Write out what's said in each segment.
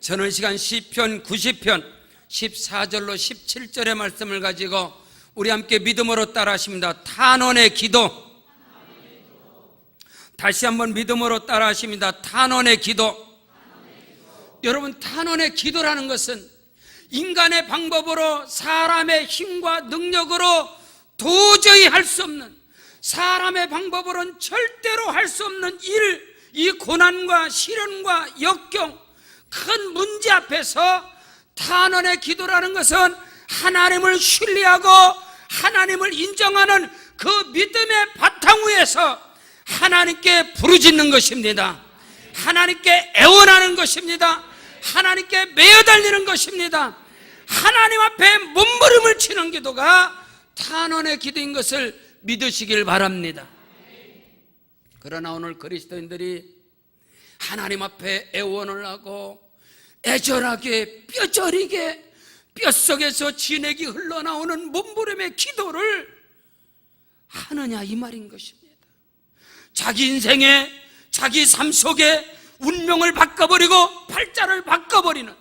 저는 시간 시편 90편 14절로 17절의 말씀을 가지고 우리 함께 믿음으로 따라 하십니다. 탄원의 기도. 다시 한번 믿음으로 따라 하십니다. 탄원의 기도. 여러분, 탄원의 기도라는 것은 인간의 방법으로, 사람의 힘과 능력으로 도저히 할 수 없는, 사람의 방법으로는 절대로 할 수 없는 일, 이 고난과 시련과 역경, 큰 문제 앞에서 탄원의 기도라는 것은 하나님을 신뢰하고 하나님을 인정하는 그 믿음의 바탕 위에서 하나님께 부르짖는 것입니다. 하나님께 애원하는 것입니다. 하나님께 매어달리는 것입니다. 하나님 앞에 몸부림을 치는 기도가 탄원의 기도인 것을 믿으시길 바랍니다. 그러나 오늘 그리스도인들이 하나님 앞에 애원을 하고 애절하게 뼈저리게 뼛속에서 진액이 흘러나오는 몸부림의 기도를 하느냐, 이 말인 것입니다. 자기 인생에, 자기 삶 속에 운명을 바꿔버리고 팔자를 바꿔버리는,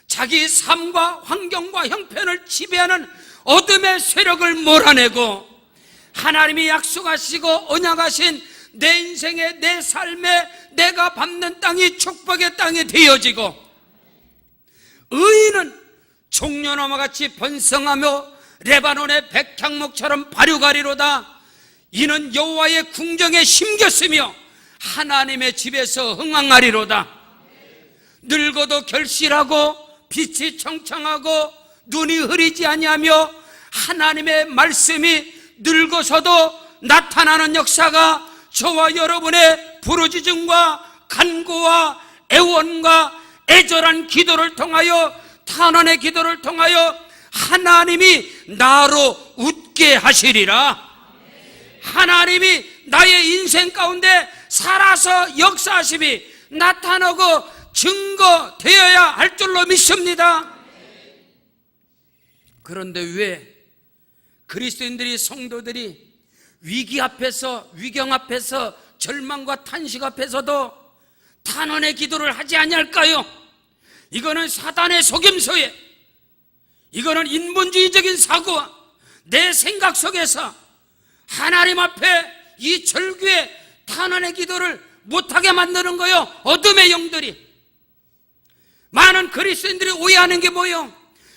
자기 삶과 환경과 형편을 지배하는 어둠의 세력을 몰아내고 하나님이 약속하시고 언약하신 내 인생에, 내 삶에 내가 밟는 땅이 축복의 땅이 되어지고, 의인은 종려나무와 같이 번성하며 레바논의 백향목처럼 발효가리로다. 이는 여호와의 궁정에 심겼으며 하나님의 집에서 흥황하리로다. 늙어도 결실하고 빛이 청청하고 눈이 흐리지 아니하며 하나님의 말씀이 늙어서도 나타나는 역사가 저와 여러분의 부르짖음과 간구와 애원과 애절한 기도를 통하여, 탄원의 기도를 통하여 하나님이 나로 웃게 하시리라. 하나님이 나의 인생 가운데 살아서 역사하심이 나타나고 증거되어야 할 줄로 믿습니다. 그런데 왜 그리스도인들이, 성도들이 위기 앞에서, 위경 앞에서, 절망과 탄식 앞에서도 탄원의 기도를 하지 아니할까요? 이거는 사단의 속임수에, 이거는 인본주의적인 사고와 내 생각 속에서 하나님 앞에 이 절규의 탄원의 기도를 못하게 만드는 거요, 어둠의 영들이. 많은 그리스도인들이 오해하는 게 뭐예요?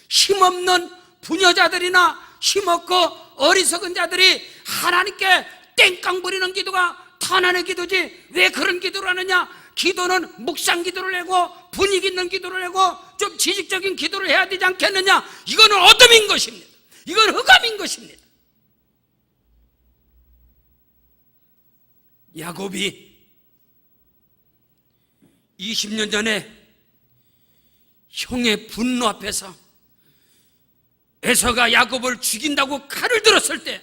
힘없는 부녀자들이나 힘없고 어리석은 자들이 하나님께 땡깡 부리는 기도가 탄원의 기도지, 왜 그런 기도를 하느냐? 기도는 묵상 기도를 하고 분위기 있는 기도를 하고 좀 지식적인 기도를 해야 되지 않겠느냐? 이거는 어둠인 것입니다. 이건 흑암인 것입니다. 야곱이 20년 전에 형의 분노 앞에서 에서가 야곱을 죽인다고 칼을 들었을 때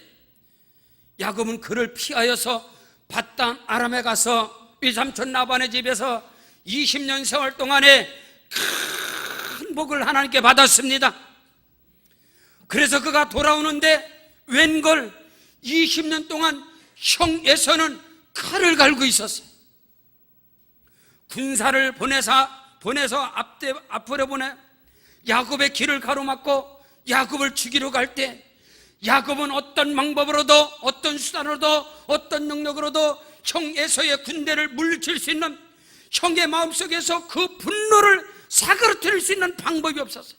야곱은 그를 피하여서 밧단 아람에 가서 외삼촌 라반의 집에서 20년 세월 동안에 큰 복을 하나님께 받았습니다. 그래서 그가 돌아오는데 웬걸 20년 동안 형 에서는 칼을 갈고 있었어요. 군사를 보내서 앞으로 보내 야곱의 길을 가로막고 야곱을 죽이러 갈 때 야곱은 어떤 방법으로도, 어떤 수단으로도, 어떤 능력으로도 형 에서의 군대를 물리칠 수 있는, 형의 마음속에서 그 분노를 사그러뜨릴 수 있는 방법이 없었어요.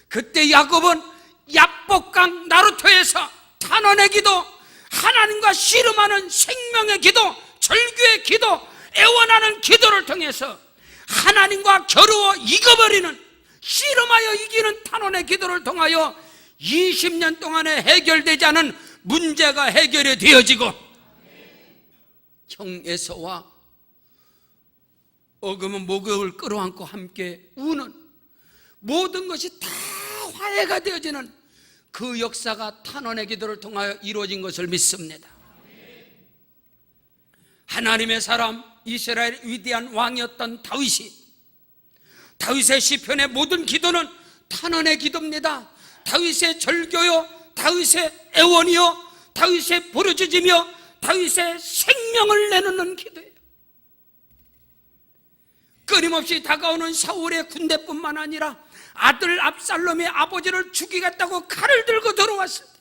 그때 야곱은 야복강 나루토에서 탄원의 기도, 하나님과 씨름하는 생명의 기도, 절규의 기도, 애원하는 기도를 통해서 하나님과 겨루어 이겨버리는, 씨름하여 이기는 탄원의 기도를 통하여 20년 동안에 해결되지 않은 문제가 해결이 되어지고, 형 에서와 어금은 목욕을 끌어안고 함께 우는 모든 것이 다 화해가 되어지는 그 역사가 탄원의 기도를 통하여 이루어진 것을 믿습니다. 하나님의 사람, 이스라엘 위대한 왕이었던 다윗의 시편의 모든 기도는 탄원의 기도입니다. 다윗의 절교요, 다윗의 애원이요, 다윗의 부르짖으며 다윗의 생명을 내놓는 기도예요. 끊임없이 다가오는 사울의 군대뿐만 아니라 아들 압살롬의 아버지를 죽이겠다고 칼을 들고 들어왔을 때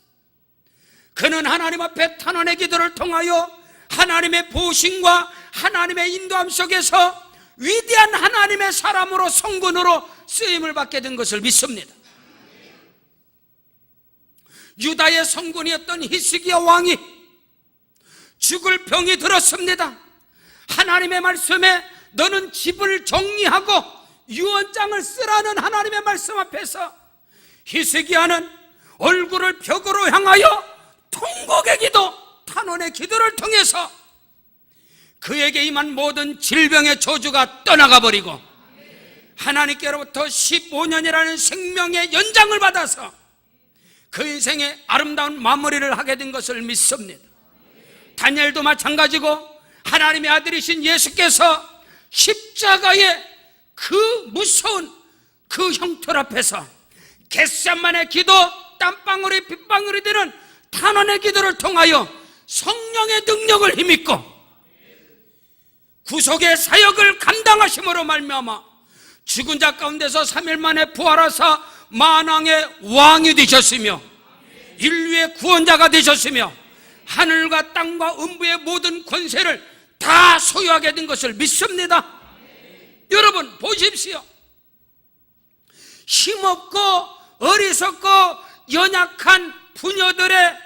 그는 하나님 앞에 탄원의 기도를 통하여 하나님의 보신과 하나님의 인도함 속에서 위대한 하나님의 사람으로 성군으로 쓰임을 받게 된 것을 믿습니다. 유다의 성군이었던 히스기야 왕이 죽을 병이 들었습니다. 하나님의 말씀에 너는 집을 정리하고 유언장을 쓰라는 하나님의 말씀 앞에서 히스기야는 얼굴을 벽으로 향하여 통곡의 기도, 탄원의 기도를 통해서 그에게 임한 모든 질병의 저주가 떠나가 버리고 하나님께로부터 15년이라는 생명의 연장을 받아서 그 인생의 아름다운 마무리를 하게 된 것을 믿습니다. 다니엘도 마찬가지고 하나님의 아들이신 예수께서 십자가의 그 무서운 그 형틀 앞에서 겟세마네 기도, 땀방울이 빗방울이 되는 탄원의 기도를 통하여 성령의 능력을 힘입고 구속의 사역을 감당하심으로 말미암아 죽은 자 가운데서 3일 만에 부활하사 만왕의 왕이 되셨으며 인류의 구원자가 되셨으며 하늘과 땅과 음부의 모든 권세를 다 소유하게 된 것을 믿습니다. 여러분 보십시오. 힘없고 어리석고 연약한 부녀들의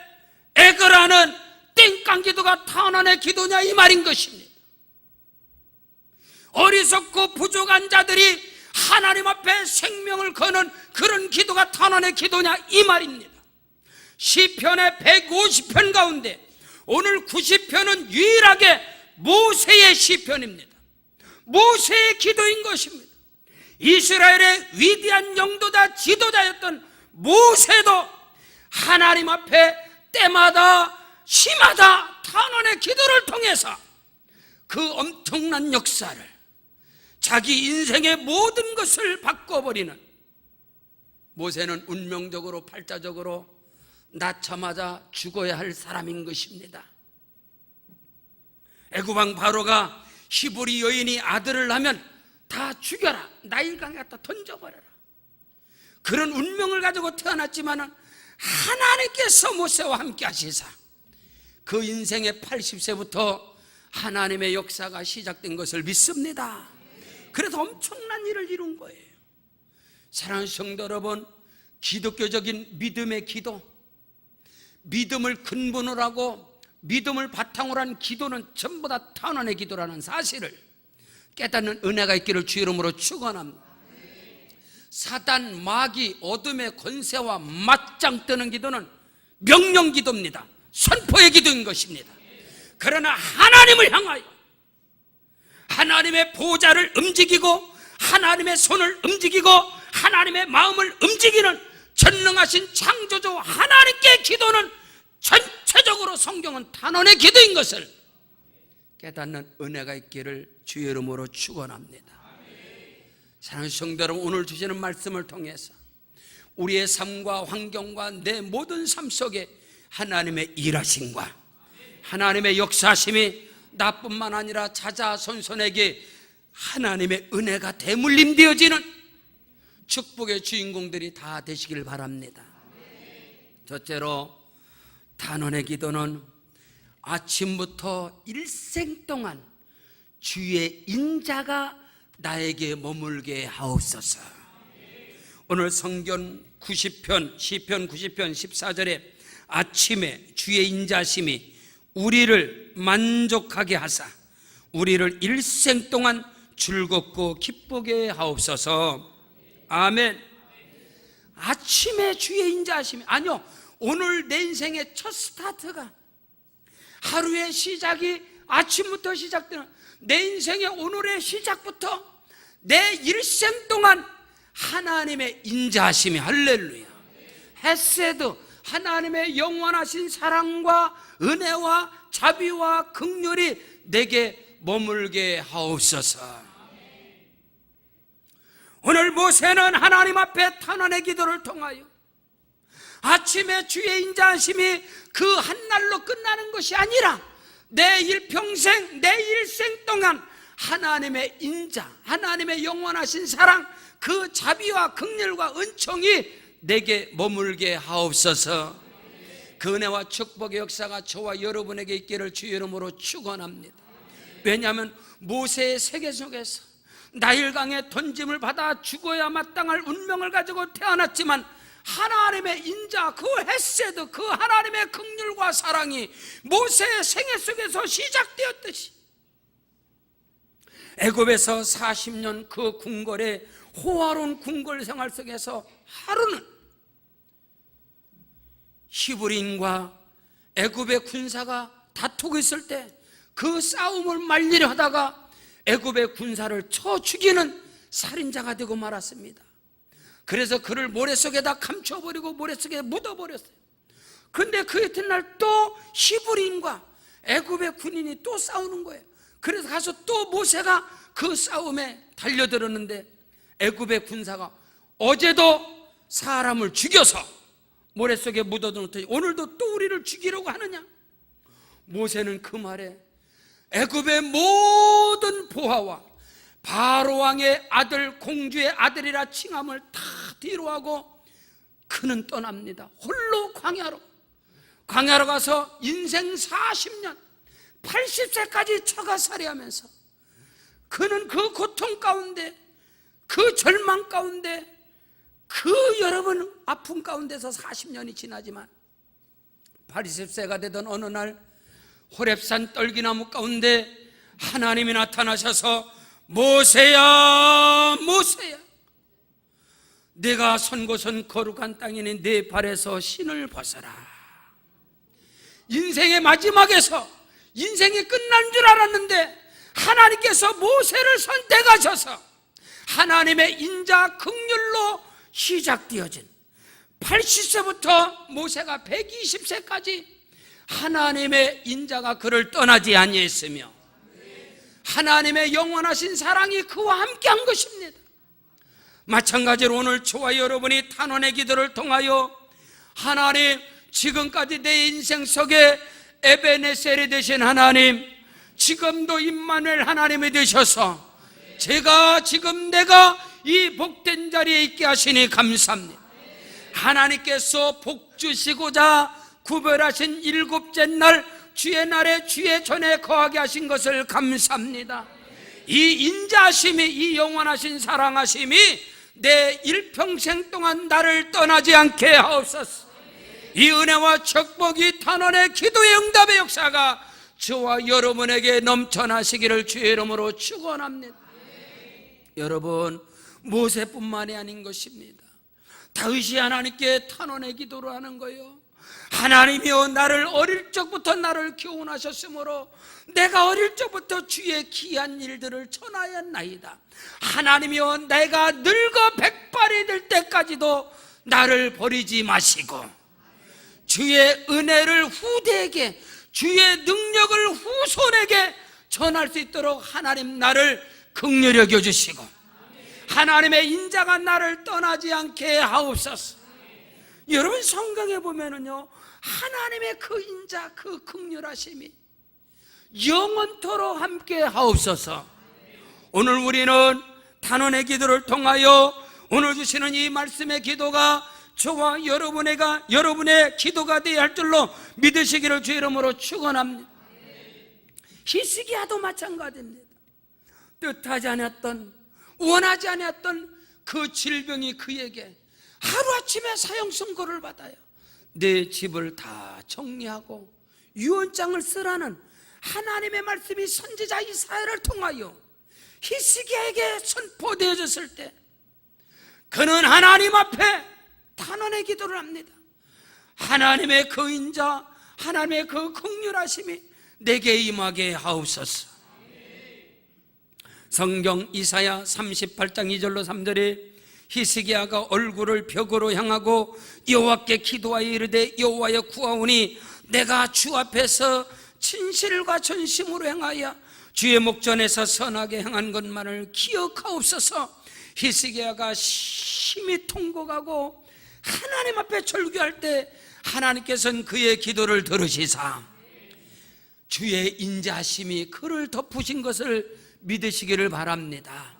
애걸하는 땡깡 기도가 탄원의 기도냐 이 말인 것입니다. 어리석고 부족한 자들이 하나님 앞에 생명을 거는 그런 기도가 탄원의 기도냐 이 말입니다. 시편의 150편 가운데 오늘 90편은 유일하게 모세의 시편입니다. 모세의 기도인 것입니다. 이스라엘의 위대한 영도자 지도자였던 모세도 하나님 앞에 때마다 시마다 탄원의 기도를 통해서 그 엄청난 역사를 자기 인생의 모든 것을 바꿔버리는 모세는 운명적으로 팔자적으로 낳자마자 죽어야 할 사람인 것입니다. 애굽왕 바로가 히브리 여인이 아들을 낳으면 다 죽여라, 나일강에 갖다 던져버려라, 그런 운명을 가지고 태어났지만 하나님께서 모세와 함께 하시사 그 인생의 80세부터 하나님의 역사가 시작된 것을 믿습니다. 그래서 엄청난 일을 이룬 거예요. 사랑하는 성도 여러분, 기독교적인 믿음의 기도, 믿음을 근본으로 하고 믿음을 바탕으로 한 기도는 전부 다 탄원의 기도라는 사실을 깨닫는 은혜가 있기를 주 이름으로 축원합니다. 사단, 마귀, 어둠의 권세와 맞짱 뜨는 기도는 명령 기도입니다. 선포의 기도인 것입니다. 그러나 하나님을 향하여 하나님의 보좌를 움직이고 하나님의 손을 움직이고 하나님의 마음을 움직이는 전능하신 창조주 하나님께 기도는 전체적으로 성경은 탄원의 기도인 것을 깨닫는 은혜가 있기를 주의 이름으로 축원합니다. 사랑하는 성도 여러분, 오늘 주시는 말씀을 통해서 우리의 삶과 환경과 내 모든 삶 속에 하나님의 일하심과 하나님의 역사심이 나뿐만 아니라 자자손손에게 하나님의 은혜가 대물림되어지는 축복의 주인공들이 다 되시길 바랍니다. 첫째로 탄원의 기도는 아침부터 일생 동안 주의 인자가 나에게 머물게 하옵소서. 오늘 성경 90편 시편 90편 14절에 아침에 주의 인자심이 우리를 만족하게 하사 우리를 일생 동안 즐겁고 기쁘게 하옵소서. 아멘. 아침에 주의 인자심이, 아니요, 오늘 내 인생의 첫 스타트가, 하루의 시작이 아침부터 시작되는 내 인생의 오늘의 시작부터 내 일생 동안 하나님의 인자하심이, 할렐루야, 헤세드, 하나님의 영원하신 사랑과 은혜와 자비와 긍휼이 내게 머물게 하옵소서. 오늘 모세는 하나님 앞에 탄원의 기도를 통하여 아침에 주의 인자하심이 그 한날로 끝나는 것이 아니라 내 일평생, 내 일생 동안 하나님의 인자, 하나님의 영원하신 사랑, 그 자비와 긍휼과 은총이 내게 머물게 하옵소서. 그 은혜와 축복의 역사가 저와 여러분에게 있기를 주 이름으로 축원합니다. 왜냐하면 모세의 세계 속에서 나일강에 던짐을 받아 죽어야 마땅할 운명을 가지고 태어났지만 하나님의 인자, 그 헤세드, 그 하나님의 긍휼과 사랑이 모세의 생애 속에서 시작되었듯이 애굽에서 40년 그 궁궐의 호화로운 궁궐 생활 속에서 하루는 히브리인과 애굽의 군사가 다투고 있을 때 그 싸움을 말리려 하다가 애굽의 군사를 쳐 죽이는 살인자가 되고 말았습니다. 그래서 그를 모래속에다 감춰버리고 모래속에 묻어버렸어요. 그런데 그 이튿날 또 히브리인과 애굽의 군인이 또 싸우는 거예요. 그래서 가서 또 모세가 그 싸움에 달려들었는데 애굽의 군사가 어제도 사람을 죽여서 모래속에 묻어두었더니 오늘도 또 우리를 죽이려고 하느냐? 모세는 그 말에 애굽의 모든 보화와 바로왕의 아들, 공주의 아들이라 칭함을 다 뒤로하고 그는 떠납니다. 홀로 광야로 가서 인생 40년 80세까지 처가살이하면서 그는 그 고통 가운데, 그 절망 가운데, 그 여러분 아픔 가운데서 40년이 지나지만 80세가 되던 어느 날 호렙산 떨기나무 가운데 하나님이 나타나셔서 모세야, 모세야, 내가 선 곳은 거룩한 땅이니 내 발에서 신을 벗어라. 인생의 마지막에서 인생이 끝난 줄 알았는데 하나님께서 모세를 선택하셔서 하나님의 인자 긍휼로 시작되어진 80세부터 모세가 120세까지 하나님의 인자가 그를 떠나지 아니했으며 하나님의 영원하신 사랑이 그와 함께한 것입니다. 마찬가지로 오늘 저와 여러분이 탄원의 기도를 통하여 하나님, 지금까지 내 인생 속에 에베네셀이 되신 하나님, 지금도 임마누엘 하나님이 되셔서 내가 이 복된 자리에 있게 하시니 감사합니다. 하나님께서 복 주시고자 구별하신 일곱째 날, 주의 날에 주의 전에 거하게 하신 것을 감사합니다. 이 인자하심이, 이 영원하신 사랑하심이 내 일평생 동안 나를 떠나지 않게 하옵소서. 이 은혜와 축복이 탄원의 기도의 응답의 역사가 저와 여러분에게 넘쳐나시기를 주의 이름으로 축원합니다. 여러분, 모세뿐만이 아닌 것입니다. 다윗이 하나님께 탄원의 기도를 하는 거예요. 하나님이여, 나를 어릴 적부터 나를 교훈하셨으므로 내가 어릴 적부터 주의 귀한 일들을 전하였나이다. 하나님이여, 내가 늙어 백발이 될 때까지도 나를 버리지 마시고 주의 은혜를 후대에게, 주의 능력을 후손에게 전할 수 있도록 하나님 나를 긍휼히 여겨주시고 하나님의 인자가 나를 떠나지 않게 하옵소서. 여러분, 성경에 보면은요, 하나님의 그 인자, 그 긍휼하심이 영원토록 함께 하옵소서. 오늘 우리는 단원의 기도를 통하여 오늘 주시는 이 말씀의 기도가 저와 여러분의 기도가 되어야 할 줄로 믿으시기를 주의 이름으로 축원합니다. 히스기야도 마찬가지입니다. 뜻하지 않았던, 원하지 않았던 그 질병이 그에게 하루아침에 사형 선고를 받아요. 내 집을 다 정리하고 유언장을 쓰라는 하나님의 말씀이 선지자 이사야를 통하여 히스기야에게 선포되어졌을 때 그는 하나님 앞에 탄원의 기도를 합니다. 하나님의 그 인자, 하나님의 그 긍휼하심이 내게 임하게 하옵소서. 성경 이사야 38장 2절로 3절에 히스기야가 얼굴을 벽으로 향하고 여호와께 기도하여 이르되 여호와여 구하오니 내가 주 앞에서 진실과 전심으로 행하여 주의 목전에서 선하게 행한 것만을 기억하옵소서. 히스기야가 심히 통곡하고 하나님 앞에 절규할 때 하나님께서는 그의 기도를 들으시사 주의 인자하심이 그를 덮으신 것을 믿으시기를 바랍니다.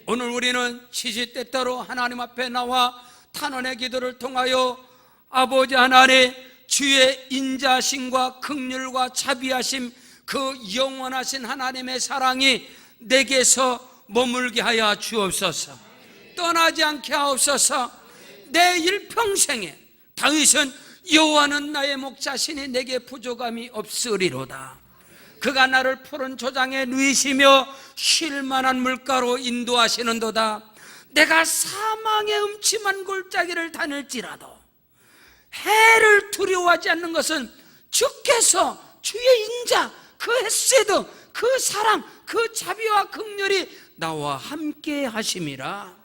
오늘 우리는 시시때때로 하나님 앞에 나와 탄원의 기도를 통하여 아버지 하나님, 주의 인자심과 긍휼과 자비하심, 그 영원하신 하나님의 사랑이 내게서 머물게 하여 주옵소서. 떠나지 않게 하옵소서. 내 일평생에 다윗은 여호와는 나의 목자시니 내게 부족함이 없으리로다. 그가 나를 푸른 조장에 누이시며 쉴만한 물가로 인도하시는도다. 내가 사망의 음침한 골짜기를 다닐지라도 해를 두려워하지 않는 것은 주께서 주의 인자, 그 헤세드, 그 사랑, 그 자비와 긍휼이 나와 함께 하심이라.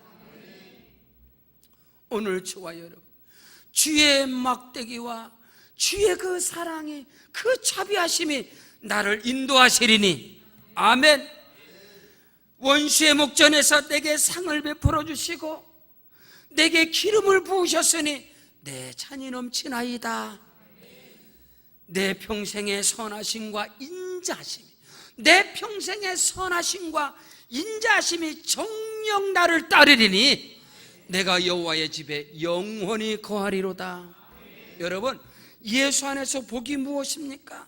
오늘 저와 여러분, 주의 막대기와 주의 그 사랑이, 그 자비하심이 나를 인도하시리니. 아멘. 원수의 목전에서 내게 상을 베풀어 주시고 내게 기름을 부으셨으니 내 찬이 넘치나이다. 내 평생의 선하심과 인자하심이, 내 평생의 선하심과 인자하심이 정녕 나를 따르리니 내가 여호와의 집에 영원히 거하리로다. 여러분, 예수 안에서 복이 무엇입니까?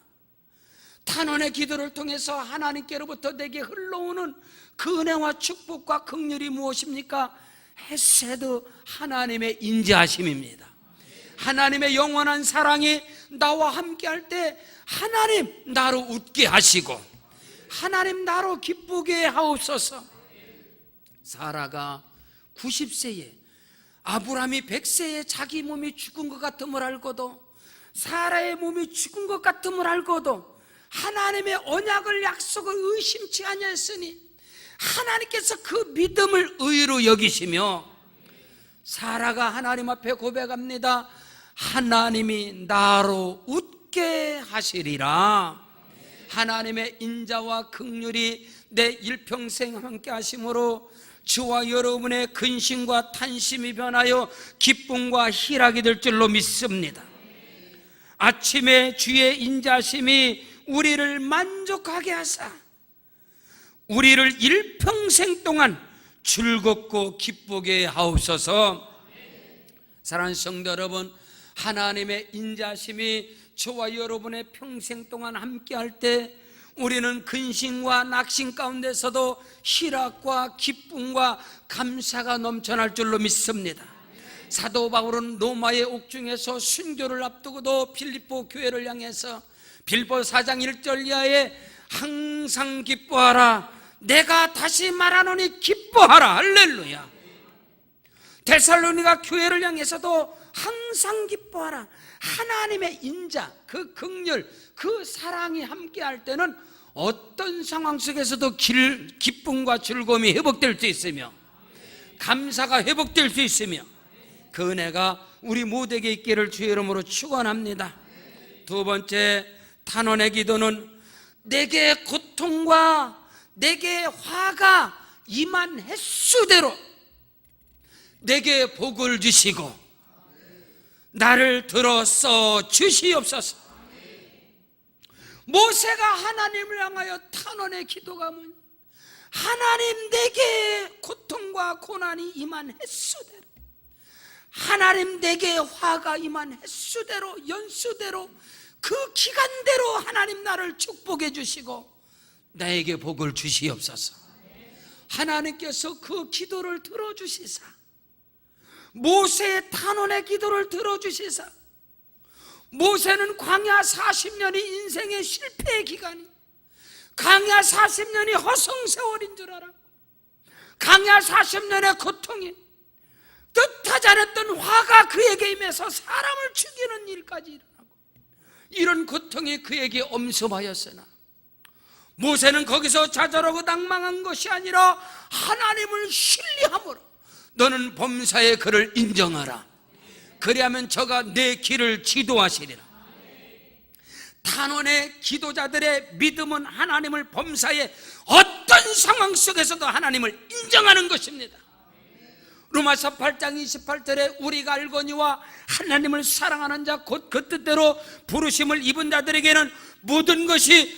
탄원의 기도를 통해서 하나님께로부터 내게 흘러오는 그 은혜와 축복과 긍휼이 무엇입니까? 헤세드, 하나님의 인자하심입니다. 하나님의 영원한 사랑이 나와 함께 할 때 하나님 나로 웃게 하시고 하나님 나로 기쁘게 하옵소서. 사라가 90세에 아브라함이 100세에 자기 몸이 죽은 것 같음을 알고도, 사라의 몸이 죽은 것 같음을 알고도 하나님의 언약을, 약속을 의심치 아니하였으니 하나님께서 그 믿음을 의로 여기시며 사라가 하나님 앞에 고백합니다. 하나님이 나로 웃게 하시리라. 하나님의 인자와 긍휼이 내 일평생 함께 하심으로 저와 여러분의 근심과 탄심이 변하여 기쁨과 희락이 될 줄로 믿습니다. 아침에 주의 인자심이 우리를 만족하게 하사 우리를 일평생 동안 즐겁고 기쁘게 하옵소서. 사랑하는 성도 여러분, 하나님의 인자심이 저와 여러분의 평생 동안 함께할 때 우리는 근심과 낙심 가운데서도 희락과 기쁨과 감사가 넘쳐날 줄로 믿습니다. 사도 바울은 로마의 옥중에서 순교를 앞두고도 빌립보 교회를 향해서 빌립보 4장 1절 이하에 항상 기뻐하라, 내가 다시 말하노니 기뻐하라. 할렐루야. 데살로니가 교회를 향해서도 항상 기뻐하라. 하나님의 인자, 그 긍휼, 그 사랑이 함께할 때는 어떤 상황 속에서도 기쁨과 즐거움이 회복될 수 있으며 감사가 회복될 수 있으며 그 은혜가 우리 모두에게 있기를 주의 이름으로 축원합니다. 두 번째, 탄원의 기도는 내게 고통과 내게 화가 임한 횟수대로 내게 복을 주시고 나를 들어 써 주시옵소서. 모세가 하나님을 향하여 탄원의 기도가 뭐냐? 하나님, 내게 고통과 고난이 임한 횟수대로, 하나님 내게 화가 임한 횟수대로, 연수대로, 그 기간대로 하나님 나를 축복해 주시고 나에게 복을 주시옵소서. 하나님께서 그 기도를 들어주시사, 모세의 탄원의 기도를 들어주시사, 모세는 광야 40년이 인생의 실패의 기간이, 광야 40년이 허송세월인 줄 알았고, 광야 40년의 고통이, 뜻하지 않았던 화가 그에게 임해서 사람을 죽이는 일까지 일어나고, 이런 고통이 그에게 엄습하였으나 모세는 거기서 좌절하고 낭망한 것이 아니라 하나님을 신뢰함으로 너는 범사의 그를 인정하라. 그리하면 저가 내 길을 지도하시리라. 탄원의 기도자들의 믿음은 하나님을 범사의 어떤 상황 속에서도 하나님을 인정하는 것입니다. 로마서 8장 28절에 우리가 알거니와 하나님을 사랑하는 자 곧 그 뜻대로 부르심을 입은 자들에게는 모든 것이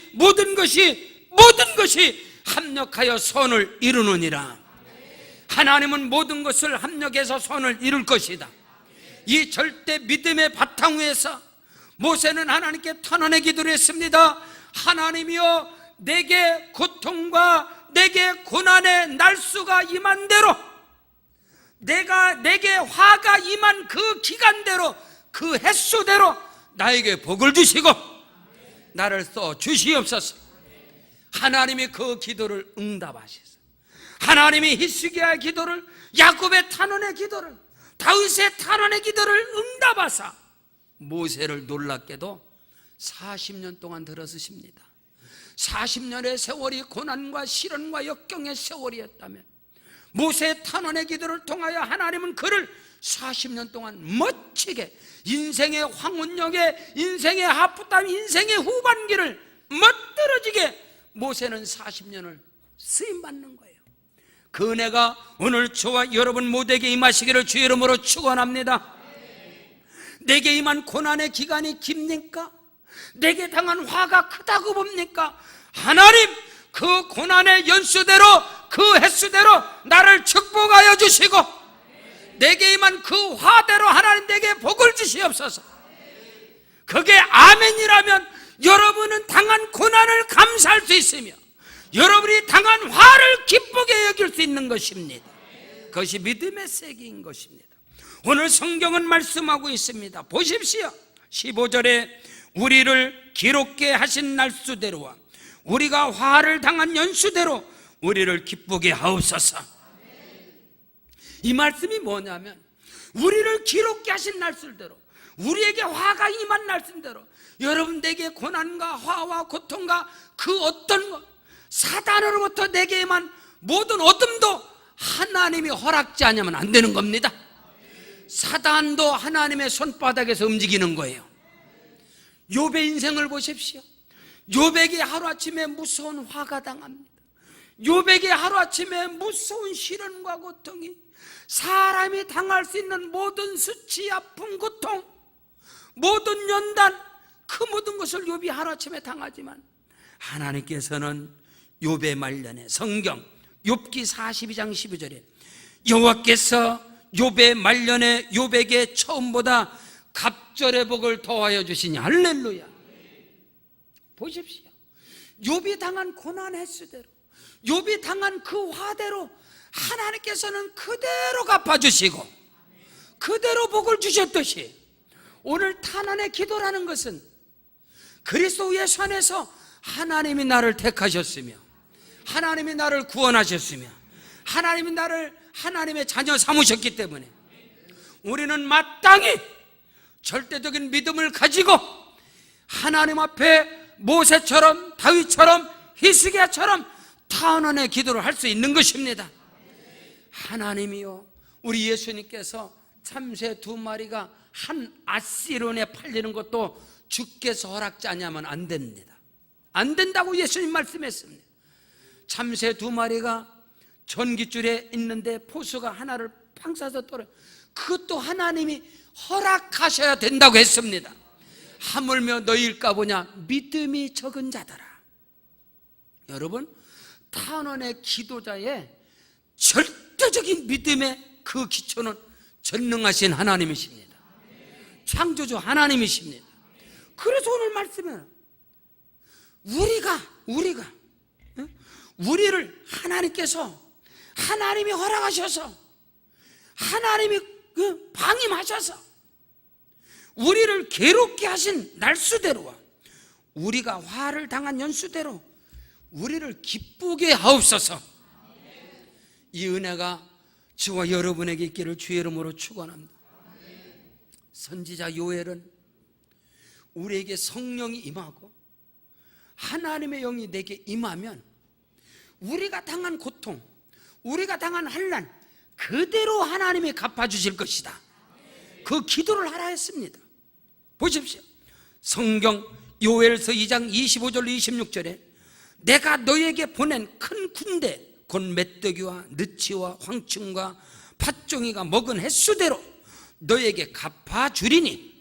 합력하여 선을 이루느니라. 하나님은 모든 것을 합력해서 선을 이룰 것이다. 이 절대 믿음의 바탕 위에서 모세는 하나님께 탄원의 기도를 했습니다. 하나님이여, 내게 고통과 내게 고난의 날수가 임한 대로, 내게 화가 임한 그 기간대로, 그 횟수대로 나에게 복을 주시고 나를 써 주시옵소서. 하나님이 그 기도를 응답하셔서 하나님이 히스기야의 기도를, 야곱의 탄원의 기도를, 다윗의 탄원의 기도를 응답하사 모세를 놀랍게도 40년 동안 들어서십니다. 40년의 세월이 고난과 시련과 역경의 세월이었다면 모세의 탄원의 기도를 통하여 하나님은 그를 40년 동안 멋지게 인생의 황혼역에, 인생의 하프타임, 인생의 후반기를 멋들어지게 모세는 40년을 쓰임받는 거예요. 그 은혜가 오늘 저와 여러분 모두에게 임하시기를 주의 이름으로 축원합니다. 내게 임한 고난의 기간이 깁니까? 내게 당한 화가 크다고 봅니까? 하나님, 그 고난의 연수대로, 그 횟수대로 나를 축복하여 주시고 내게 임한 그 화대로 하나님 내게 복을 주시옵소서. 그게 아멘이라면 여러분은 당한 고난을 감사할 수 있으며 여러분이 당한 화를 기쁘게 여길 수 있는 것입니다. 그것이 믿음의 세계인 것입니다. 오늘 성경은 말씀하고 있습니다. 보십시오. 15절에 우리를 기롭게 하신 날수대로와 우리가 화를 당한 연수대로 우리를 기쁘게 하옵소서. 이 말씀이 뭐냐면 우리를 기롭게 하신 날수대로, 우리에게 화가 임한 날수대로, 여러분에게 고난과 화와 고통과 그 어떤 것, 사단으로부터 내게 임한 모든 어둠도 하나님이 허락지 않으면 안 되는 겁니다. 사단도 하나님의 손바닥에서 움직이는 거예요. 욥의 인생을 보십시오. 욥에게 하루아침에 무서운 화가 당합니다. 욥에게 하루아침에 무서운 시련과 고통이, 사람이 당할 수 있는 모든 수치, 아픔, 고통, 모든 연단, 그 모든 것을 욥이 하루아침에 당하지만 하나님께서는 욥의 말년에, 성경 욥기 42장 12절에 여호와께서 욥의 말년에 욥에게 처음보다 갑절의 복을 더하여 주시니 할렐루야. 보십시오. 욥이 당한 고난 횟수대로, 욥이 당한 그 화대로 하나님께서는 그대로 갚아주시고 그대로 복을 주셨듯이 오늘 탄원의 기도라는 것은 그리스도 예수 안에서 하나님이 나를 택하셨으며 하나님이 나를 구원하셨으며 하나님이 나를 하나님의 자녀 삼으셨기 때문에 우리는 마땅히 절대적인 믿음을 가지고 하나님 앞에 모세처럼, 다윗처럼, 히스기야처럼 탄원의 기도를 할 수 있는 것입니다. 하나님이요, 우리 예수님께서 참새 2마리가 한 아시론에 팔리는 것도 주께서 허락지 않으면 안 됩니다. 안 된다고 예수님 말씀했습니다. 참새 2마리가 전깃줄에 있는데 포수가 하나를 팡 쏴서 떨어요. 그것도 하나님이 허락하셔야 된다고 했습니다. 하물며 너희일까 보냐 믿음이 적은 자더라. 여러분, 탄원의 기도자의 절대적인 믿음의 그 기초는 전능하신 하나님이십니다. 창조주 하나님이십니다. 그래서 오늘 말씀은 우리를 하나님께서, 하나님이 허락하셔서, 하나님이 방임하셔서 우리를 괴롭게 하신 날수대로와 우리가 화를 당한 연수대로 우리를 기쁘게 하옵소서. 이 은혜가 저와 여러분에게 있기를 주의 이름으로 축원합니다. 선지자 요엘은 우리에게 성령이 임하고 하나님의 영이 내게 임하면 우리가 당한 고통, 우리가 당한 환난 그대로 하나님이 갚아주실 것이다, 그 기도를 하라 했습니다. 보십시오. 성경 요엘서 2장 25절 26절에 내가 너에게 보낸 큰 군대 곧 메뚜기와 느치와 황충과 팥종이가 먹은 횟수대로 너에게 갚아주리니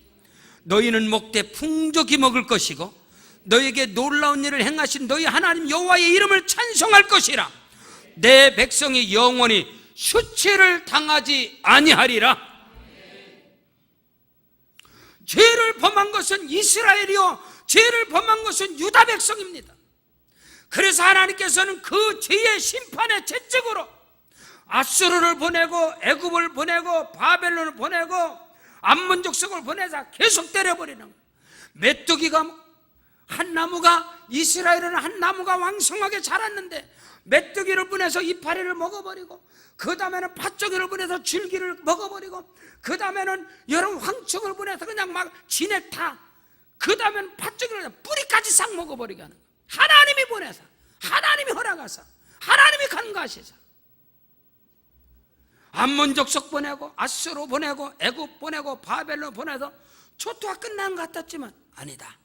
너희는 먹되 풍족히 먹을 것이고 너에게 놀라운 일을 행하신 너희 하나님 여호와의 이름을 찬송할 것이라. 내 백성이 영원히 수치를 당하지 아니하리라. 죄를 범한 것은 이스라엘이요, 죄를 범한 것은 유다 백성입니다. 그래서 하나님께서는 그 죄의 심판의 채찍으로 아수르를 보내고 애굽을 보내고 바벨론을 보내고 암몬 족속을 보내자 계속 때려버리는 거예요. 메뚜기가 한 나무가, 이스라엘은 한 나무가 왕성하게 자랐는데 메뚜기를 보내서 이파리를 먹어버리고, 그 다음에는 팥종이를 보내서 줄기를 먹어버리고, 그 다음에는 여러 황충을 보내서 그냥 막 진액 타, 그 다음에는 팥종이를 뿌리까지 싹 먹어버리게 하는 거예요. 하나님이 보내서, 하나님이 허락하사, 하나님이 간과하시사 암몬 족속 보내고 아수르 보내고 애굽 보내고 바벨론 보내서 초토화 끝난 것 같았지만 아니다.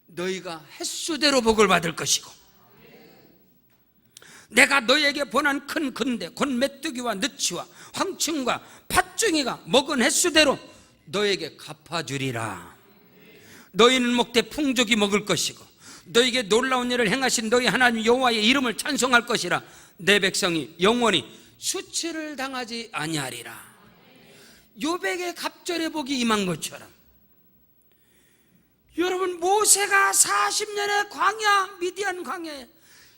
너희가 횟수대로 복을 받을 것이고, 내가 너희에게 보낸 큰 근대 곧 메뚜기와 느치와 황충과 팥종이가 먹은 횟수대로 너희에게 갚아주리라. 너희는 먹되 풍족이 먹을 것이고 너희에게 놀라운 일을 행하신 너희 하나님 여호와의 이름을 찬송할 것이라. 내 백성이 영원히 수치를 당하지 아니하리라. 욥에게 갑절의 복이 임한 것처럼, 여러분, 모세가 40년의 광야, 미디안 광야에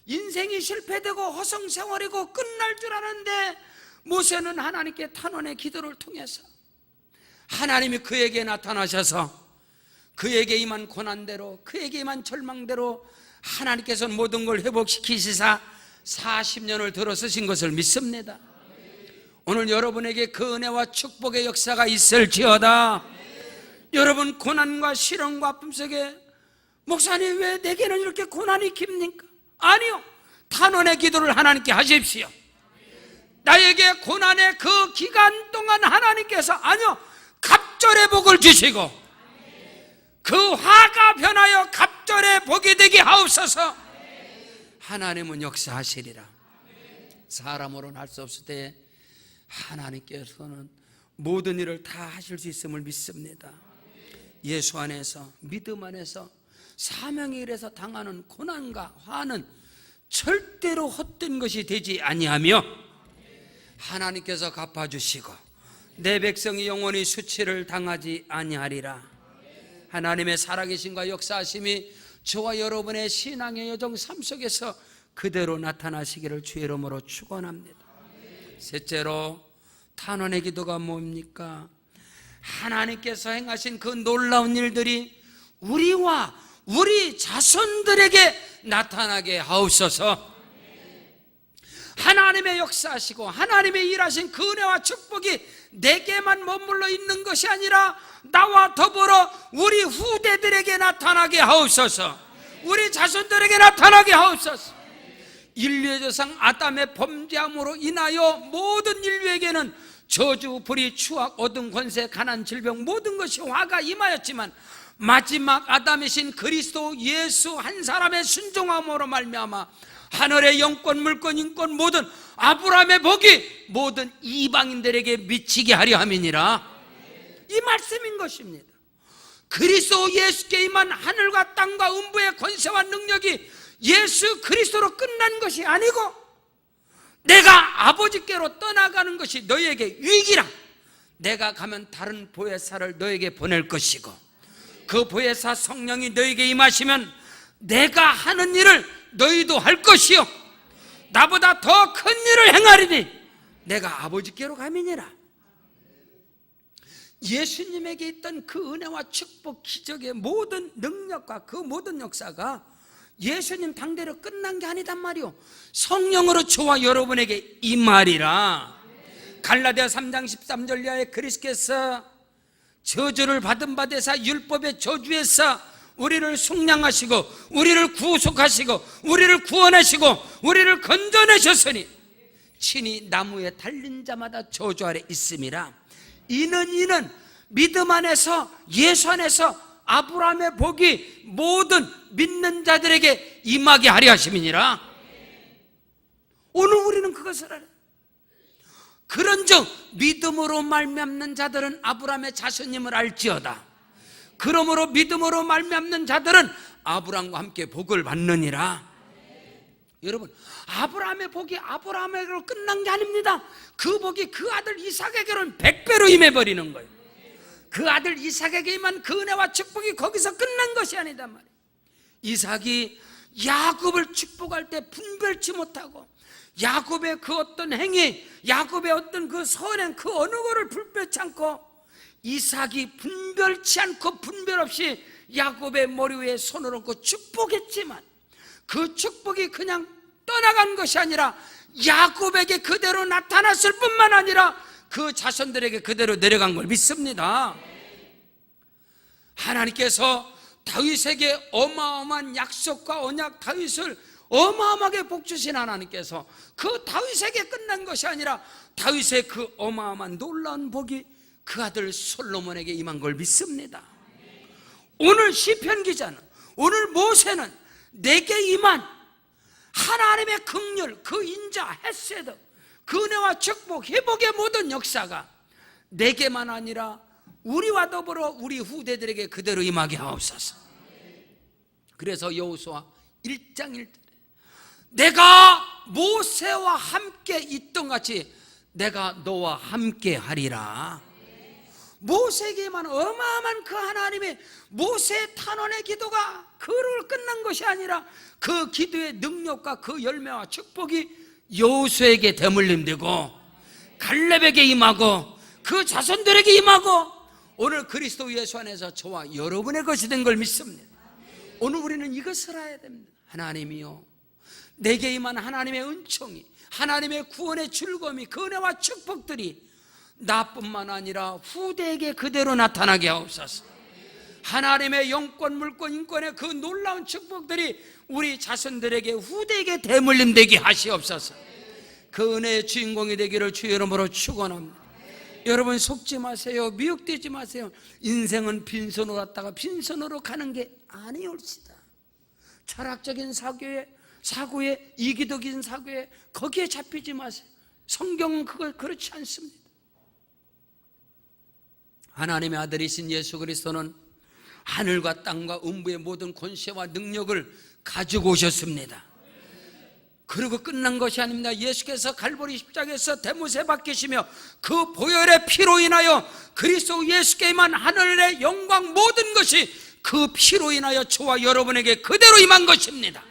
인생이 실패되고 허송세월이고 끝날 줄 알았는데, 모세는 하나님께 탄원의 기도를 통해서 하나님이 그에게 나타나셔서 그에게 임한 고난대로, 그에게 임한 절망대로 하나님께서는 모든 걸 회복시키시사 40년을 들어 쓰신 것을 믿습니다. 오늘 여러분에게 그 은혜와 축복의 역사가 있을지어다. 여러분, 고난과 시련과 아픔 속에 목사님 왜 내게는 이렇게 고난이 깁니까? 아니요, 탄원의 기도를 하나님께 하십시오. 나에게 고난의 그 기간 동안 하나님께서 아니요, 갑절의 복을 주시고 그 화가 변하여 갑절의 복이 되게 하옵소서. 하나님은 역사하시리라. 사람으로는 할 수 없을 때 하나님께서는 모든 일을 다 하실 수 있음을 믿습니다. 예수 안에서, 믿음 안에서, 사명의 일에서 당하는 고난과 화는 절대로 헛된 것이 되지 아니하며 하나님께서 갚아주시고 내 백성이 영원히 수치를 당하지 아니하리라. 하나님의 살아계심과 역사하심이 저와 여러분의 신앙의 여정 삶 속에서 그대로 나타나시기를 주의 이름으로 축원합니다. 셋째로, 탄원의 기도가 뭡니까? 하나님께서 행하신 그 놀라운 일들이 우리와 우리 자손들에게 나타나게 하옵소서. 하나님의 역사하시고 하나님의 일하신 그 은혜와 축복이 내게만 머물러 있는 것이 아니라 나와 더불어 우리 후대들에게 나타나게 하옵소서. 우리 자손들에게 나타나게 하옵소서. 인류의 조상 아담의 범죄함으로 인하여 모든 인류에게는 저주, 불의, 추악, 어둠, 권세, 가난, 질병 모든 것이 화가 임하였지만 마지막 아담이신 그리스도 예수 한 사람의 순종함으로 말미암아 하늘의 영권, 물권, 인권 모든 아브라함의 복이 모든 이방인들에게 미치게 하려 함이니라. 이 말씀인 것입니다. 그리스도 예수께 임한 하늘과 땅과 음부의 권세와 능력이 예수 그리스도로 끝난 것이 아니고 내가 아버지께로 떠나가는 것이 너희에게 유익이라. 내가 가면 다른 보혜사를 너희에게 보낼 것이고 그 보혜사 성령이 너희에게 임하시면 내가 하는 일을 너희도 할 것이요 나보다 더 큰 일을 행하리니 내가 아버지께로 가미니라. 예수님에게 있던 그 은혜와 축복, 기적의 모든 능력과 그 모든 역사가 예수님 당대로 끝난 게 아니단 말이요, 성령으로 저와 여러분에게 임하리라. 갈라디아 3장 13절 이하에 그리스도께서 저주를 받은 바 되사 율법의 저주에서 우리를 속량하시고 우리를 구속하시고 우리를 구원하시고 우리를 건져내셨으니 친히 나무에 달린 자마다 저주 아래 있음이라. 이는 믿음 안에서 예수 안에서 아브라함의 복이 모든 믿는 자들에게 임하게 하려 하심이니라. 오늘 우리는 그것을 알아요. 그런즉 믿음으로 말미암는 자들은 아브라함의 자손임을 알지어다. 그러므로 믿음으로 말미암는 자들은 아브라함과 함께 복을 받느니라. 여러분, 아브라함의 복이 아브라함에게로 끝난 게 아닙니다. 그 복이 그 아들 이삭에게로는 100배로 임해버리는 거예요. 그 아들 이삭에게 임한 그 은혜와 축복이 거기서 끝난 것이 아니다 말이에요. 이삭이 야곱을 축복할 때 분별치 못하고, 야곱의 그 어떤 행위, 야곱의 어떤 그 선행, 그 어느 거를 분별치 않고, 이삭이 분별치 않고 분별 없이 야곱의 머리 위에 손을 얹고 축복했지만, 그 축복이 그냥 떠나간 것이 아니라 야곱에게 그대로 나타났을 뿐만 아니라 그 자손들에게 그대로 내려간 걸 믿습니다. 하나님께서 다윗에게 어마어마한 약속과 언약, 다윗을 어마어마하게 복주신 하나님께서 그 다윗에게 끝난 것이 아니라 다윗의 그 어마어마한 놀라운 복이 그 아들 솔로몬에게 임한 걸 믿습니다. 오늘 시편 기자는, 오늘 모세는 내게 임한 하나님의 긍휼, 그 인자, 헤세드, 그 은혜와 축복, 회복의 모든 역사가 내게만 아니라 우리와 더불어 우리 후대들에게 그대로 임하게 하옵소서. 그래서 여호수아 1장 1절에 내가 모세와 함께 있던 같이 내가 너와 함께 하리라. 모세에게만 어마어마한 그 하나님의 모세의 탄원의 기도가 그를 끝난 것이 아니라 그 기도의 능력과 그 열매와 축복이 여호수아에게 대물림되고 갈렙에게 임하고 그 자손들에게 임하고 오늘 그리스도 예수 안에서 저와 여러분의 것이 된 걸 믿습니다. 오늘 우리는 이것을 알아야 됩니다. 하나님이요, 내게 임한 하나님의 은총이, 하나님의 구원의 즐거움이, 그 은혜와 축복들이 나뿐만 아니라 후대에게 그대로 나타나게 하옵소서. 하나님의 영권, 물권, 인권의 그 놀라운 축복들이 우리 자손들에게, 후대에게 대물림되게 하시옵소서. 그 은혜의 주인공이 되기를 주의 이름으로 축원합니다. 여러분, 속지 마세요. 미혹되지 마세요. 인생은 빈손으로 왔다가 빈손으로 가는 게 아니올시다. 철학적인 사고에 이기적인 사고에 거기에 잡히지 마세요. 성경은 그렇지 않습니다. 하나님의 아들이신 예수 그리스도는 하늘과 땅과 음부의 모든 권세와 능력을 가지고 오셨습니다. 그리고 끝난 것이 아닙니다. 예수께서 갈보리 십자가에서 대무새 박히시며 그 보혈의 피로 인하여 그리스도 예수께만 하늘의 영광 모든 것이 그 피로 인하여 저와 여러분에게 그대로 임한 것입니다.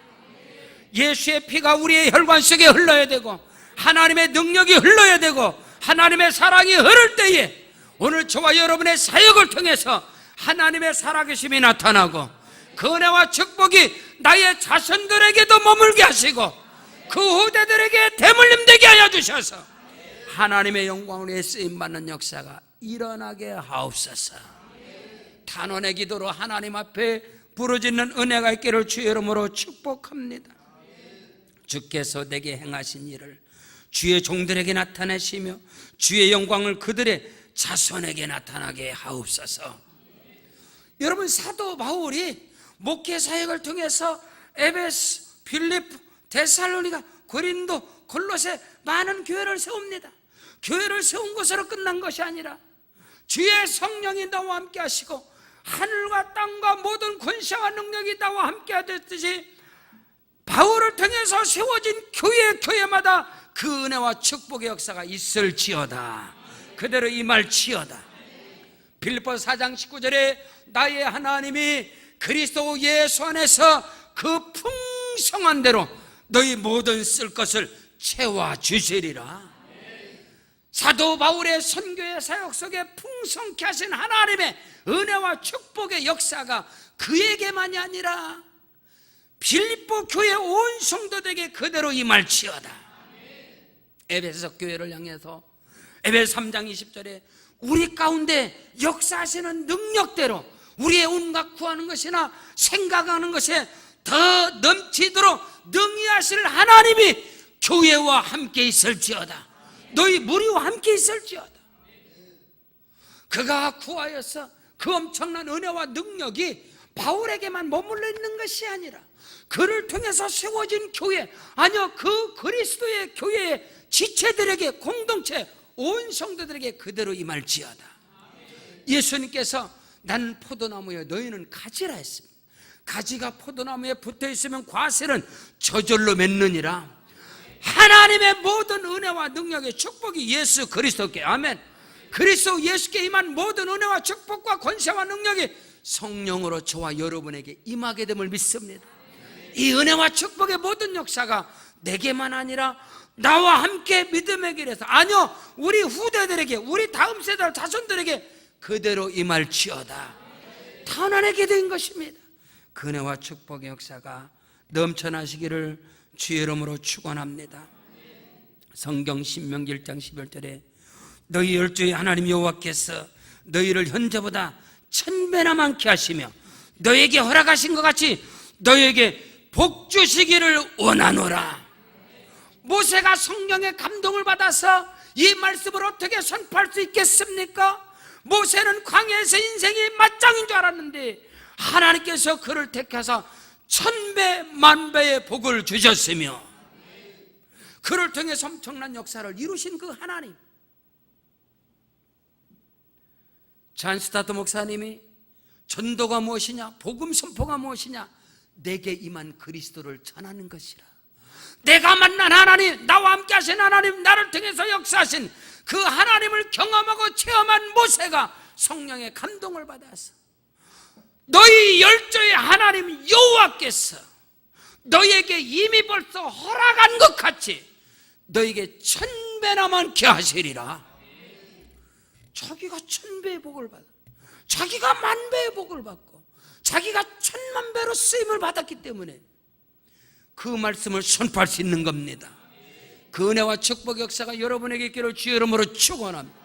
예수의 피가 우리의 혈관 속에 흘러야 되고 하나님의 능력이 흘러야 되고 하나님의 사랑이 흐를 때에 오늘 저와 여러분의 사역을 통해서 하나님의 살아계심이 나타나고 그 은혜와 축복이 나의 자손들에게도 머물게 하시고 그 후대들에게 대물림되게 하여 주셔서 하나님의 영광으로 쓰임받는 역사가 일어나게 하옵소서. 탄원의 기도로 하나님 앞에 부르짖는 은혜가 있기를 주의 이름으로 축복합니다. 주께서 내게 행하신 일을 주의 종들에게 나타내시며 주의 영광을 그들의 자손에게 나타나게 하옵소서. 여러분, 사도 바울이 목회 사역을 통해서 에베소, 빌립보, 데살로니가, 고린도, 골로새 많은 교회를 세웁니다. 교회를 세운 것으로 끝난 것이 아니라 주의 성령이 나와 함께 하시고 하늘과 땅과 모든 권세와 능력이 나와 함께 하듯이 바울을 통해서 세워진 교회마다 그 은혜와 축복의 역사가 있을지어다. 그대로 임할지어다. 빌립보 4장 19절에 나의 하나님이 그리스도 예수 안에서 그 풍성한 대로 너희 모든 쓸 것을 채워주시리라. 사도 바울의 선교의 사역 속에 풍성케 하신 하나님의 은혜와 축복의 역사가 그에게만이 아니라 빌립보 교회 온 성도들에게 그대로 임할지어다. 에베소 교회를 향해서 에베소 3장 20절에 우리 가운데 역사하시는 능력대로 우리의 온갖 구하는 것이나 생각하는 것에 더 넘치도록 능히 하실 하나님이 교회와 함께 있을지어다. 너희 무리와 함께 있을지어다. 그가 구하여서 그 엄청난 은혜와 능력이 바울에게만 머물러 있는 것이 아니라 그를 통해서 세워진 교회, 아니요, 그 그리스도의 교회의 지체들에게, 공동체 온 성도들에게 그대로 임할지어다. 예수님께서 나는 포도나무여 너희는 가지라 했습니다. 가지가 포도나무에 붙어 있으면 과실은 저절로 맺느니라. 하나님의 모든 은혜와 능력의 축복이 예수 그리스도께, 아멘. 그리스도 예수께 임한 모든 은혜와 축복과 권세와 능력이 성령으로 저와 여러분에게 임하게 됨을 믿습니다. 이 은혜와 축복의 모든 역사가 내게만 아니라 나와 함께 믿음의 길에서, 아니요, 우리 후대들에게, 우리 다음 세대 자손들에게 그대로 임할지어다 탄원하게 된 것입니다. 그 은혜와 축복의 역사가 넘쳐나시기를 주의 이름으로 축원합니다. 성경 신명기 1장 11절에 너희 열조의 하나님 여호와께서 너희를 현재보다 1000배나 많게 하시며 너희에게 허락하신 것 같이 너희에게 복 주시기를 원하노라. 모세가 성령의 감동을 받아서 이 말씀을 어떻게 선포할 수 있겠습니까? 모세는 광야에서 인생이 맞짱인 줄 알았는데 하나님께서 그를 택하사 1000배 만배의 복을 주셨으며 그를 통해서 엄청난 역사를 이루신 그 하나님. 잔 스타트 목사님이 전도가 무엇이냐, 복음 선포가 무엇이냐, 내게 임한 그리스도를 전하는 것이라. 내가 만난 하나님, 나와 함께 하신 하나님, 나를 통해서 역사하신 그 하나님을 경험하고 체험한 모세가 성령의 감동을 받아서 너희 열조의 하나님 여호와께서 너희에게 이미 벌써 허락한 것 같이 너희에게 1000배나 많게 하시리라. 자기가 1000배의 복을 받아, 자기가 10,000배의 복을 받고 자기가 10,000,000배로 쓰임을 받았기 때문에 그 말씀을 선포할 수 있는 겁니다. 그 은혜와 축복 역사가 여러분에게 있기를 주의 이름으로 축원합니다.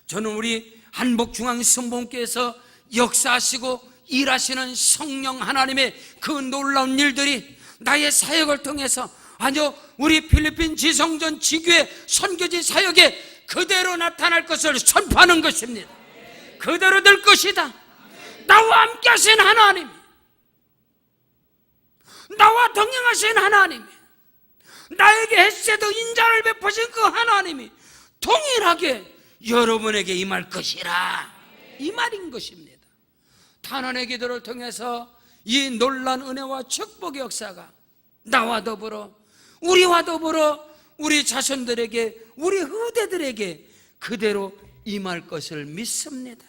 저는 우리 한복중앙성봉교에서 역사하시고 일하시는 성령 하나님의 그 놀라운 일들이 나의 사역을 통해서, 아니요, 우리 필리핀 지성전 지교회 선교지 사역에 그대로 나타날 것을 선포하는 것입니다. 그대로 될 것이다. 나와 함께 하신 하나님, 나와 동행하신 하나님, 나에게 햇새도 인자를 베푸신 그 하나님이 동일하게 여러분에게 임할 것이라, 이 말인 것입니다. 탄원의 기도를 통해서 이 놀라운 은혜와 축복의 역사가 나와 더불어, 우리와 더불어 우리 자손들에게, 우리 후대들에게 그대로 임할 것을 믿습니다.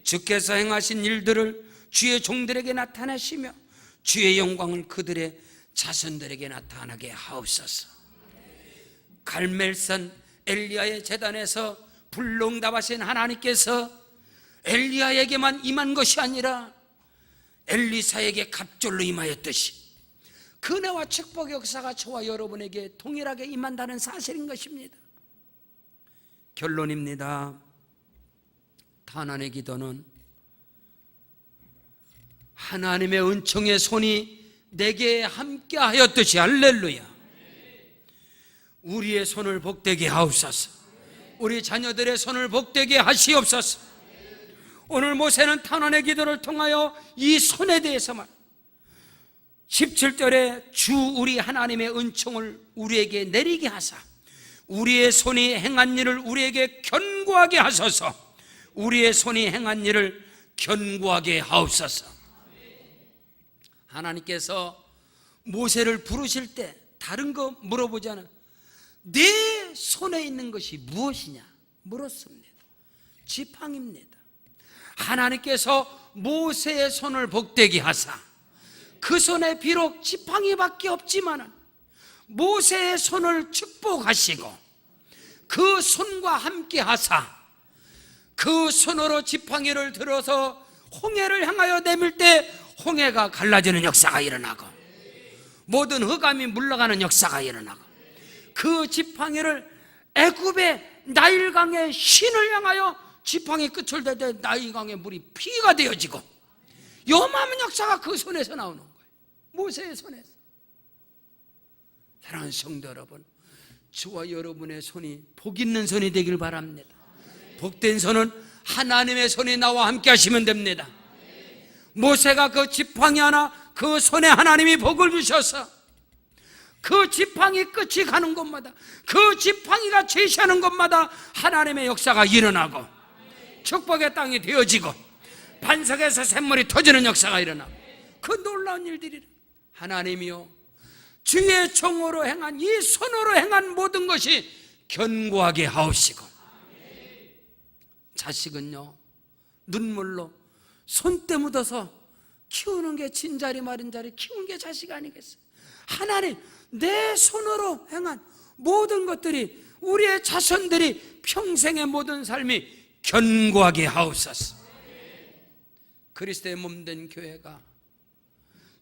주께서 행하신 일들을 주의 종들에게 나타내시며 주의 영광을 그들의 자손들에게 나타나게 하옵소서. 갈멜산 엘리야의 제단에서 불응답하신 하나님께서 엘리야에게만 임한 것이 아니라 엘리사에게 갑절로 임하였듯이 그 은혜와 축복의 역사가 저와 여러분에게 동일하게 임한다는 사실인 것입니다. 결론입니다. 탄원의 기도는 하나님의 은총의 손이 내게 함께 하였듯이, 할렐루야, 우리의 손을 복되게 하옵소서. 우리 자녀들의 손을 복되게 하시옵소서. 오늘 모세는 탄원의 기도를 통하여 이 손에 대해서 말 17절에 주 우리 하나님의 은총을 우리에게 내리게 하사 우리의 손이 행한 일을 우리에게 견고하게 하소서. 우리의 손이 행한 일을 견고하게 하옵소서. 하나님께서 모세를 부르실 때 다른 거 물어보지 않아 내 손에 있는 것이 무엇이냐 물었습니다. 지팡이입니다. 하나님께서 모세의 손을 복되게 하사 그 손에 비록 지팡이밖에 없지만 모세의 손을 축복하시고 그 손과 함께 하사 그 손으로 지팡이를 들어서 홍해를 향하여 내밀 때 홍해가 갈라지는 역사가 일어나고 모든 흑암이 물러가는 역사가 일어나고 그 지팡이를 애굽의 나일강의 신을 향하여 지팡이 끝을 댈 때 나일강의 물이 피가 되어지고 요만한 역사가 그 손에서 나오는 거예요. 모세의 손에서. 사랑하는 성도 여러분, 저와 여러분의 손이 복 있는 손이 되길 바랍니다. 복된 손은 하나님의 손이 나와 함께 하시면 됩니다. 모세가 그 지팡이 하나, 그 손에 하나님이 복을 주셔서 그 지팡이 끝이 가는 곳마다, 그 지팡이가 제시하는 곳마다 하나님의 역사가 일어나고 축복의 땅이 되어지고 반석에서 샘물이 터지는 역사가 일어나. 그 놀라운 일들이라. 하나님이요, 주의 종으로 행한, 이 손으로 행한 모든 것이 견고하게 하옵시고, 자식은요, 눈물로 손때 묻어서 키우는 게 진자리 마른자리 키우는 게 자식 아니겠어요? 하나님, 내 손으로 행한 모든 것들이, 우리의 자손들이 평생의 모든 삶이 견고하게 하옵소서. 그리스도의 몸된 교회가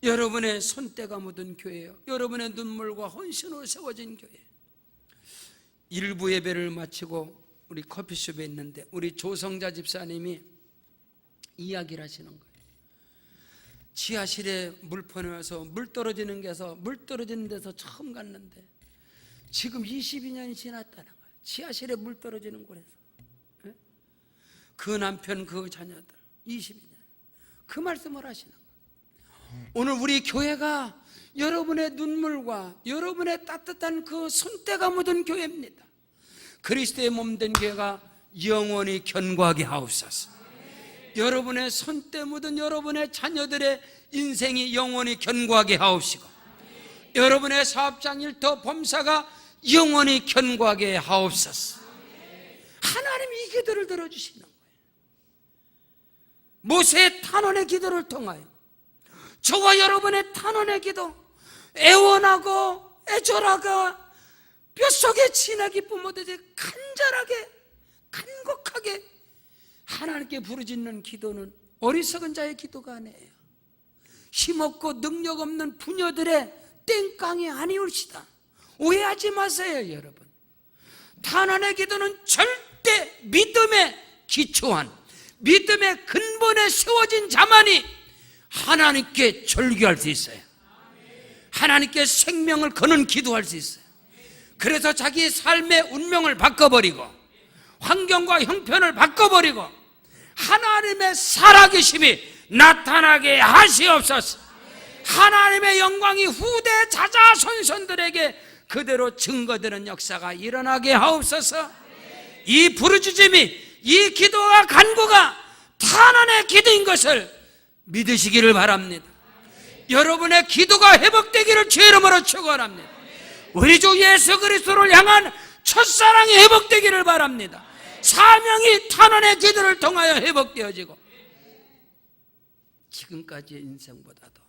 여러분의 손때가 묻은 교회예요. 여러분의 눈물과 헌신으로 세워진 교회. 일부 예배를 마치고 우리 커피숍에 있는데 우리 조성자 집사님이 이야기를 하시는 거예요. 지하실에 물폰에 와서 물 떨어지는 데서 처음 갔는데 지금 22년이 지났다는 거예요. 지하실에 물 떨어지는 곳에서. 그 남편, 그 자녀들 22년 그 말씀을 하시는 거예요. 오늘 우리 교회가 여러분의 눈물과 여러분의 따뜻한 그 손때가 묻은 교회입니다. 그리스도의 몸된 교회가 영원히 견고하게 하옵소서. 여러분의 손때 묻은 여러분의 자녀들의 인생이 영원히 견고하게 하옵시고, 여러분의 사업장 일터 범사가 영원히 견고하게 하옵소서. 하나님이 이 기도를 들어주시는 거예요. 모세의 탄원의 기도를 통하여 저와 여러분의 탄원의 기도, 애원하고 애절하고 뼛속에 진하게 뿜어대지 간절하게 간곡하게 하나님께 부르짖는 기도는 어리석은 자의 기도가 아니에요. 힘없고 능력 없는 부녀들의 땡깡이 아니올시다. 오해하지 마세요, 여러분. 탄원의 기도는 절대 믿음에 기초한, 믿음의 근본에 세워진 자만이 하나님께 절규할 수 있어요. 하나님께 생명을 거는 기도할 수 있어요. 그래서 자기 삶의 운명을 바꿔버리고 환경과 형편을 바꿔버리고 하나님의 살아계심이 나타나게 하시옵소서. 하나님의 영광이 후대 자자손손들에게 그대로 증거되는 역사가 일어나게 하옵소서. 이 부르짖음이, 이 기도와 간구가 탄원의 기도인 것을 믿으시기를 바랍니다. 여러분의 기도가 회복되기를 주의 이름으로 축원합니다. 우리 주 예수 그리스도를 향한 첫사랑이 회복되기를 바랍니다. 사명이 탄원의 기도를 통하여 회복되어지고, 지금까지의 인생보다도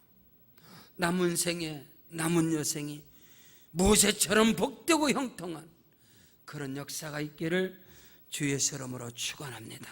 남은 생에, 남은 여생이 모세처럼 복되고 형통한 그런 역사가 있기를 주의 이름으로 축원합니다.